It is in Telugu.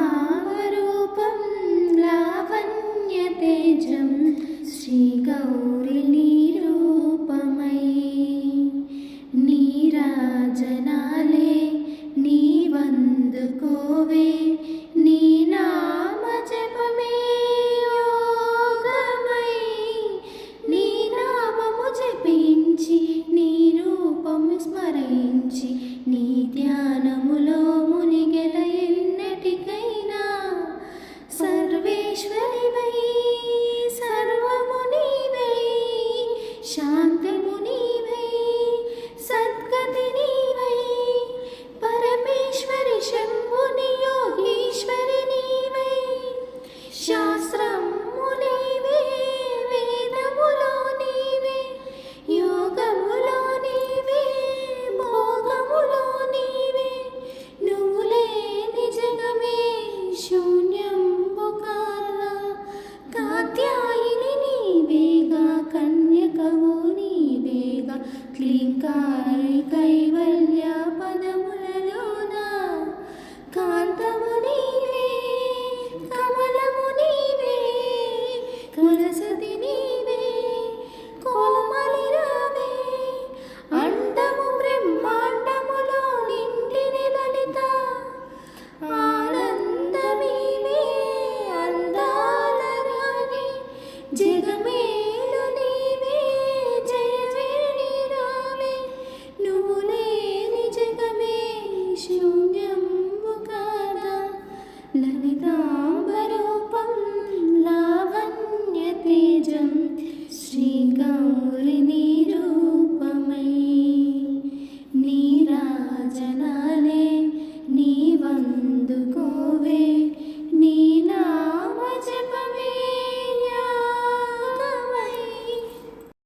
లలితావరూపం లావణ్యతేజం శ్రీగౌరి నిరూపమై నీరాజనాలే నీవందుకోవే నీ నామ జపమే యోగమై నీ నామము జపించి నీ రూపము స్మరించి నీ ధ్యానములో మునిగెద ఎన్నటికైనా సర్వేశ్వరివై సర్వము నీవై శాంతము నీవై సద్గతి నీవై పరమేశ్వరి శంభుని యోగీశ్వరి నీవై శాస్త్రము నీవే వేదములో నీవే యోగములో నీవే భోగములో నీవే నువ్వు లేని జగమే శూన్యంబు కాదా కాత్యాయిని నీవేగా కన్యకవు నీవేగా క్లీంకారి కైవల్య పదములలోన కాంతము నీవే కమలము నీవే కలసతి నీవే కోమలి రావే అండము బ్రహ్మాండములో నిండిని లలిత ఆనందమీవే అందాల రాణి జగమేలు నీవే జయవేణి రావే నువ్వు లేని జగమే శూన్యంబు కాదా లలితాంబరూపం లావణ్యతేజం శ్రీగౌరి నిరూపమై నీరాజనాలే నీవందుకోవే